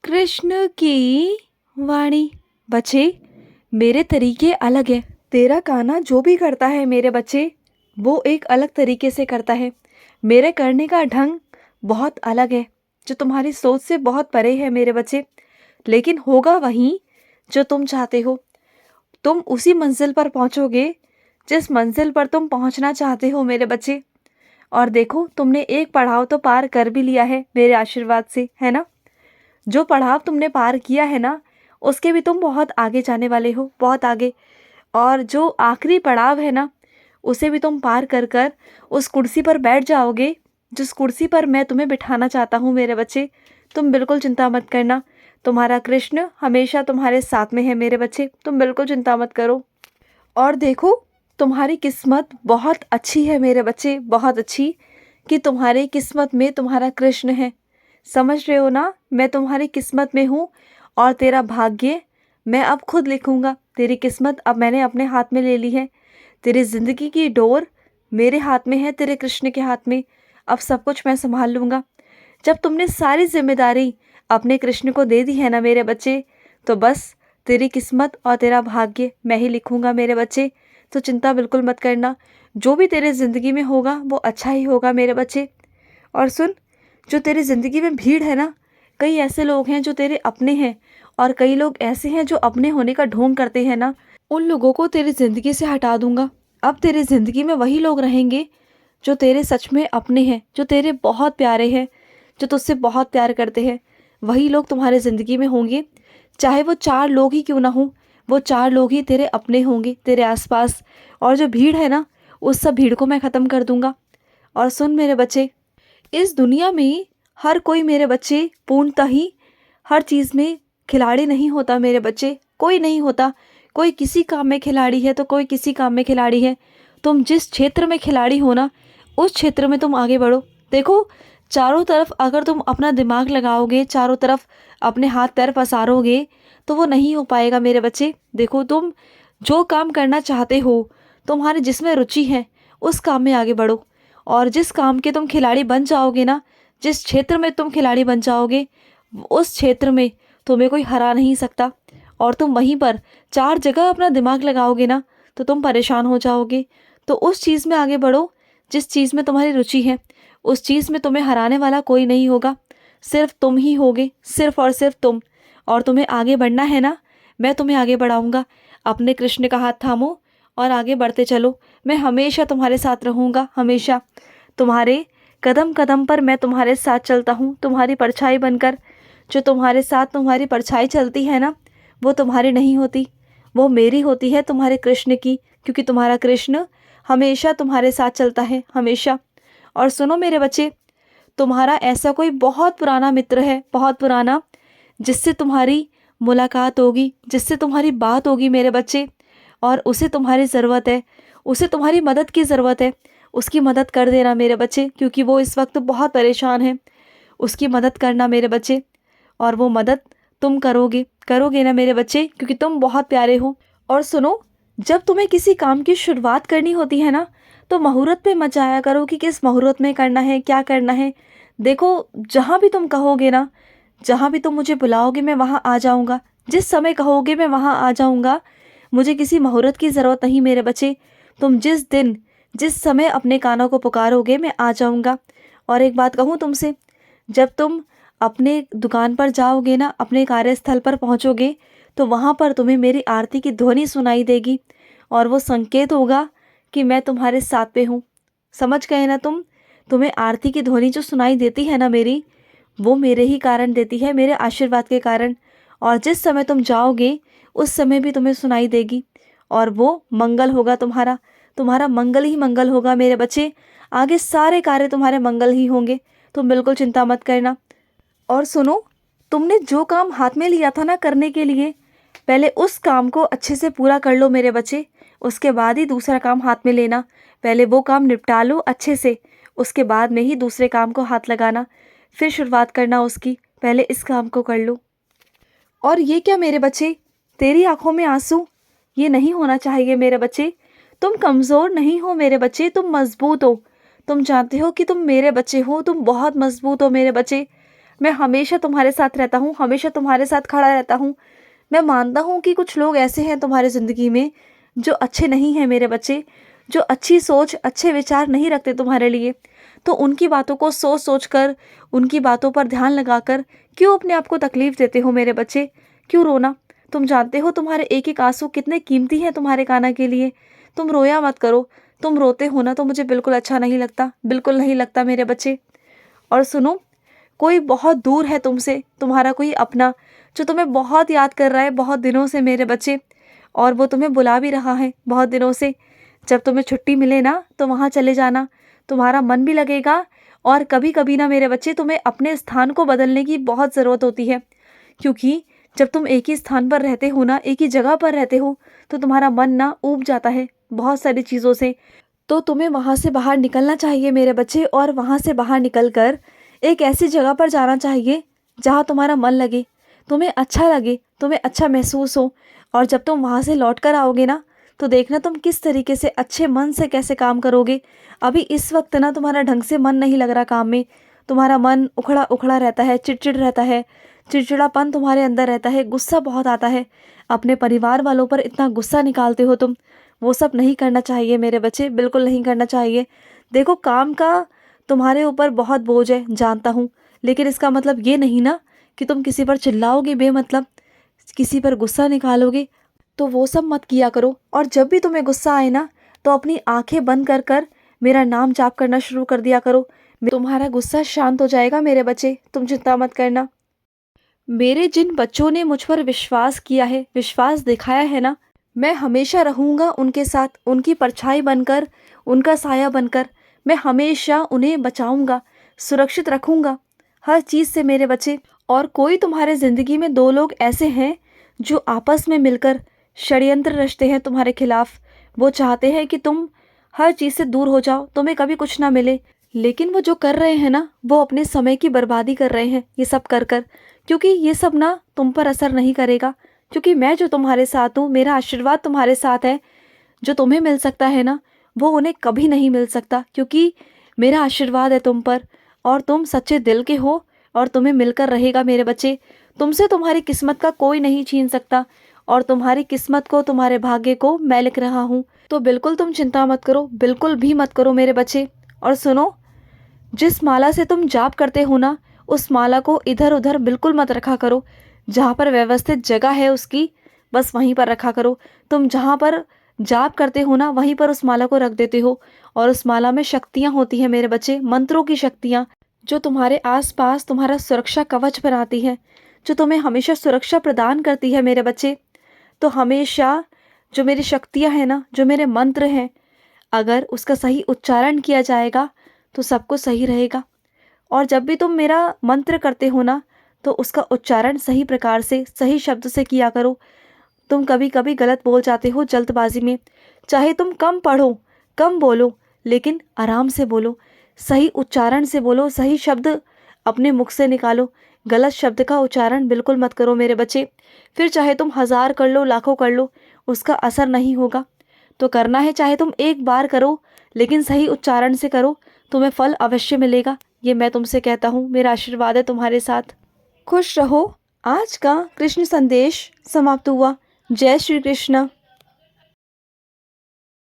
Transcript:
कृष्ण की वाणी। बच्चे, मेरे तरीके अलग है। तेरा कान्हा जो भी करता है मेरे बच्चे, वो एक अलग तरीके से करता है। मेरे करने का ढंग बहुत अलग है, जो तुम्हारी सोच से बहुत परे है मेरे बच्चे। लेकिन होगा वही जो तुम चाहते हो। तुम उसी मंजिल पर पहुंचोगे जिस मंजिल पर तुम पहुंचना चाहते हो मेरे बच्चे। और देखो, तुमने एक पड़ाव तो पार कर भी लिया है मेरे आशीर्वाद से, है ना। जो पड़ाव तुमने पार किया है ना, उसके भी तुम बहुत आगे जाने वाले हो, बहुत आगे। और जो आखिरी पड़ाव है ना, उसे भी तुम पार कर कर उस कुर्सी पर बैठ जाओगे जिस कुर्सी पर मैं तुम्हें बिठाना चाहता हूँ मेरे बच्चे। तुम बिल्कुल चिंता मत करना, तुम्हारा कृष्ण हमेशा तुम्हारे साथ में है मेरे बच्चे। तुम बिल्कुल चिंता मत करो। और देखो, तुम्हारी किस्मत बहुत अच्छी है मेरे बच्चे, बहुत अच्छी, कि तुम्हारी किस्मत में तुम्हारा कृष्ण है। समझ रहे हो ना, मैं तुम्हारी किस्मत में हूँ। और तेरा भाग्य मैं अब खुद लिखूंगा। तेरी किस्मत अब मैंने अपने हाथ में ले ली है। तेरी जिंदगी की डोर मेरे हाथ में है, तेरे कृष्ण के हाथ में। अब सब कुछ मैं संभाल लूंगा। जब तुमने सारी जिम्मेदारी अपने कृष्ण को दे दी है ना मेरे बच्चे, तो बस तेरी किस्मत और तेरा भाग्य मैं ही लिखूंगा मेरे बच्चे। तो चिंता बिल्कुल मत करना, जो भी तेरे ज़िंदगी में होगा वो अच्छा ही होगा मेरे बच्चे। और सुन, जो तेरी ज़िंदगी में भीड़ है ना, कई ऐसे लोग हैं जो तेरे अपने हैं, और कई लोग ऐसे हैं जो अपने होने का ढोंग करते हैं ना, उन लोगों को तेरी ज़िंदगी से हटा दूंगा। अब तेरी ज़िंदगी में वही लोग रहेंगे जो तेरे सच में अपने हैं, जो तेरे बहुत प्यारे हैं, जो तुझसे बहुत प्यार करते हैं। वही लोग तुम्हारे ज़िंदगी में होंगे। चाहे वो 4 लोग ही क्यों ना हों, वो 4 लोग ही तेरे अपने होंगे तेरे आसपास। और जो भीड़ है ना, उस सब भीड़ को मैं ख़त्म कर दूंगा। और सुन मेरे बच्चे, इस दुनिया में हर कोई मेरे बच्चे पूर्णतः ही हर चीज़ में खिलाड़ी नहीं होता मेरे बच्चे। कोई नहीं होता। कोई किसी काम में खिलाड़ी है तो कोई किसी काम में खिलाड़ी है। तुम जिस क्षेत्र में खिलाड़ी हो ना, उस क्षेत्र में तुम आगे बढ़ो। देखो, चारों तरफ अगर तुम अपना दिमाग लगाओगे, चारों तरफ अपने हाथ पैर पसारोगे, तो वो नहीं हो पाएगा मेरे बच्चे। देखो, तुम जो काम करना चाहते हो, तुम्हारे जिसमें रुचि है, उस काम में आगे बढ़ो। और जिस काम के तुम खिलाड़ी बन जाओगे ना, जिस क्षेत्र में तुम खिलाड़ी बन जाओगे, उस क्षेत्र में तुम्हें कोई हरा नहीं सकता। और तुम वहीं पर 4 जगह अपना दिमाग लगाओगे ना, तो तुम परेशान हो जाओगे। तो उस चीज़ में आगे बढ़ो जिस चीज़ में तुम्हारी रुचि है। उस चीज़ में तुम्हें हराने वाला कोई नहीं होगा, सिर्फ तुम ही होगे, सिर्फ और सिर्फ तुम। और तुम्हें आगे बढ़ना है ना, मैं तुम्हें आगे बढ़ाऊंगा। अपने कृष्ण का हाथ थामो और आगे बढ़ते चलो। मैं हमेशा तुम्हारे साथ रहूँगा, हमेशा। तुम्हारे कदम कदम पर मैं तुम्हारे साथ चलता हूँ, तुम्हारी परछाई बनकर। जो तुम्हारे साथ तुम्हारी परछाई चलती है ना, वो तुम्हारी नहीं होती, वो मेरी होती है, तुम्हारे कृष्ण की। क्योंकि तुम्हारा कृष्ण हमेशा तुम्हारे साथ चलता है, हमेशा। और सुनो मेरे बच्चे, तुम्हारा ऐसा कोई बहुत पुराना मित्र है, बहुत पुराना, जिससे तुम्हारी मुलाकात होगी, जिससे तुम्हारी बात होगी मेरे बच्चे। और उसे तुम्हारी ज़रूरत है, उसे तुम्हारी मदद की ज़रूरत है। उसकी मदद कर देना मेरे बच्चे, क्योंकि वो इस वक्त बहुत परेशान है। उसकी मदद करना मेरे बच्चे। और वो मदद तुम करोगे, करोगे ना मेरे बच्चे, क्योंकि तुम बहुत प्यारे हो। और सुनो, जब तुम्हें किसी काम की शुरुआत करनी होती है ना, तो मुहूर्त पे मत जाया करो कि किस मुहूर्त में करना है, क्या करना है। देखो, जहाँ भी तुम कहोगे ना, जहाँ भी तुम मुझे बुलाओगे, मैं वहाँ आ जाऊँगा। जिस समय कहोगे मैं वहाँ आ जाऊँगा। मुझे किसी मुहूर्त की ज़रूरत नहीं मेरे बच्चे। तुम जिस दिन जिस समय अपने कानों को पुकारोगे, मैं आ जाऊँगा। और एक बात कहूँ तुमसे, जब तुम अपने दुकान पर जाओगे ना, अपने कार्यस्थल पर पहुँचोगे, तो वहाँ पर तुम्हें मेरी आरती की ध्वनि सुनाई देगी। और वो संकेत होगा कि मैं तुम्हारे साथ पे हूँ। समझ गए ना तुम। तुम्हें आरती की ध्वनि जो सुनाई देती है ना मेरी, वो मेरे ही कारण देती है, मेरे आशीर्वाद के कारण। और जिस समय तुम जाओगे, उस समय भी तुम्हें सुनाई देगी। और वो मंगल होगा तुम्हारा, तुम्हारा मंगल ही मंगल होगा मेरे बच्चे। आगे सारे कार्य तुम्हारे मंगल ही होंगे। तुम बिल्कुल चिंता मत करना। और सुनो, तुमने जो काम हाथ में लिया था ना करने के लिए, पहले उस काम को अच्छे से पूरा कर लो मेरे बच्चे। उसके बाद ही दूसरा काम हाथ में लेना। पहले वो काम निपटा लो अच्छे से, उसके बाद में ही दूसरे काम को हाथ लगाना, फिर शुरुआत करना उसकी। पहले इस काम को कर लो। और ये क्या मेरे बच्चे, तेरी आंखों में आंसू? ये नहीं होना चाहिए मेरे बच्चे। तुम कमज़ोर नहीं हो मेरे बच्चे, तुम मजबूत हो। तुम जानते हो कि तुम मेरे बच्चे हो, तुम बहुत मजबूत हो मेरे बच्चे। मैं हमेशा तुम्हारे साथ रहता हूँ, हमेशा तुम्हारे साथ खड़ा रहता हूँ। मैं मानता हूँ कि कुछ लोग ऐसे हैं तुम्हारी ज़िंदगी में जो अच्छे नहीं हैं मेरे बच्चे, जो अच्छी सोच, अच्छे विचार नहीं रखते तुम्हारे लिए। तो उनकी बातों को सोच सोच कर, उनकी बातों पर ध्यान लगाकर क्यों अपने आप को तकलीफ़ देते हो मेरे बच्चे? क्यों रोना? तुम जानते हो तुम्हारे एक-एक आँसू कितने कीमती हैं तुम्हारे कान्हा के लिए। तुम रोया मत करो। तुम रोते हो ना तो मुझे बिल्कुल अच्छा नहीं लगता, बिल्कुल नहीं लगता मेरे बच्चे। और सुनो, कोई बहुत दूर है तुमसे, तुम्हारा कोई अपना, जो तुम्हें बहुत याद कर रहा है बहुत दिनों से मेरे बच्चे, और वो तुम्हें बुला भी रहा है बहुत दिनों से। जब तुम्हें छुट्टी मिले ना तो वहाँ चले जाना, तुम्हारा मन भी लगेगा। और कभी-कभी ना मेरे बच्चे, तुम्हें अपने स्थान को बदलने की बहुत ज़रूरत होती है, क्योंकि जब तुम एक ही स्थान पर रहते हो ना, एक ही जगह पर रहते हो, तो तुम्हारा मन ना ऊब जाता है बहुत सारी चीज़ों से। तो तुम्हें वहाँ से बाहर निकलना चाहिए मेरे बच्चे, और वहाँ से बाहर निकल कर एक ऐसी जगह पर जाना चाहिए जहाँ तुम्हारा मन लगे, तुम्हें अच्छा लगे, तुम्हें अच्छा महसूस हो। और जब तुम वहाँ से लौट कर आओगे ना, तो देखना तुम किस तरीके से अच्छे मन से कैसे काम करोगे। अभी इस वक्त ना तुम्हारा ढंग से मन नहीं लग रहा काम में, तुम्हारा मन उखड़ा उखड़ा रहता है, चिड़चिड़ रहता है, चिड़चिड़ापन तुम्हारे अंदर रहता है, गुस्सा बहुत आता है। अपने परिवार वालों पर इतना गुस्सा निकालते हो तुम। वो सब नहीं करना चाहिए मेरे बच्चे, बिल्कुल नहीं करना चाहिए। देखो, काम का तुम्हारे ऊपर बहुत बोझ है, जानता हूँ, लेकिन इसका मतलब ये नहीं ना कि तुम किसी पर चिल्लाओगे बेमतलब, किसी पर गुस्सा निकालोगे। तो वो सब मत किया करो। और जब भी तुम्हें गुस्सा आए ना, तो अपनी आंखें बंद कर कर मेरा नाम जाप करना शुरू कर दिया करो। तुम्हारा गुस्सा शांत हो जाएगा मेरे बच्चे, तुम चिंता मत करना। मेरे जिन बच्चों ने मुझ पर विश्वास किया है, विश्वास दिखाया है ना, मैं हमेशा रहूँगा उनके साथ, उनकी परछाई बनकर, उनका साया बनकर। मैं हमेशा उन्हें बचाऊँगा, सुरक्षित रखूँगा हर चीज़ से मेरे बच्चे। और कोई तुम्हारे ज़िंदगी में दो लोग ऐसे हैं जो आपस में मिलकर षड्यंत्र रचते हैं तुम्हारे खिलाफ। वो चाहते हैं कि तुम हर चीज़ से दूर हो जाओ, तुम्हें कभी कुछ ना मिले। लेकिन वो जो कर रहे हैं ना, वो अपने समय की बर्बादी कर रहे हैं ये सब कर कर, क्योंकि ये सब ना तुम पर असर नहीं करेगा। क्योंकि मैं जो तुम्हारे साथ हूँ, मेरा आशीर्वाद तुम्हारे साथ है। जो तुम्हें मिल सकता है ना, वो उन्हें कभी नहीं मिल सकता, क्योंकि मेरा आशीर्वाद है तुम पर, और तुम सच्चे दिल के हो, और तुम्हें मिलकर रहेगा मेरे बच्चे। तुमसे तुम्हारी किस्मत का कोई नहीं छीन सकता, और तुम्हारी किस्मत को, तुम्हारे भाग्य को मैं लिख रहा हूँ। तो बिल्कुल तुम चिंता मत करो, बिल्कुल भी मत करो मेरे बच्चे। और सुनो, जिस माला से तुम जाप करते हो ना, उस माला को इधर उधर बिल्कुल मत रखा करो। जहाँ पर व्यवस्थित जगह है उसकी, बस वहीं पर रखा करो। तुम जहाँ पर जाप करते हो ना, वहीं पर उस माला को रख देते हो। और उस माला में शक्तियाँ होती हैं मेरे बच्चे, मंत्रों की शक्तियाँ, जो तुम्हारे आसपास तुम्हारा सुरक्षा कवच बनाती है, जो तुम्हें हमेशा सुरक्षा प्रदान करती है मेरे बच्चे। तो हमेशा जो मेरी शक्तियाँ हैं ना, जो मेरे मंत्र हैं, अगर उसका सही उच्चारण किया जाएगा तो सब कुछ सही रहेगा। और जब भी तुम मेरा मंत्र करते हो ना, तो उसका उच्चारण सही प्रकार से, सही शब्द से किया करो। तुम कभी कभी गलत बोल जाते हो जल्दबाजी में। चाहे तुम कम पढ़ो, कम बोलो, लेकिन आराम से बोलो, सही उच्चारण से बोलो, सही शब्द अपने मुख से निकालो। गलत शब्द का उच्चारण बिल्कुल मत करो मेरे बच्चे। फिर चाहे तुम 1000 कर लो, लाखों कर लो, उसका असर नहीं होगा। तो करना है, चाहे तुम एक बार करो, लेकिन सही उच्चारण से करो, तुम्हें फल अवश्य मिलेगा। ये मैं तुमसे कहता हूँ, मेरा आशीर्वाद है तुम्हारे साथ। खुश रहो। आज का कृष्ण संदेश समाप्त हुआ। जय श्री कृष्ण।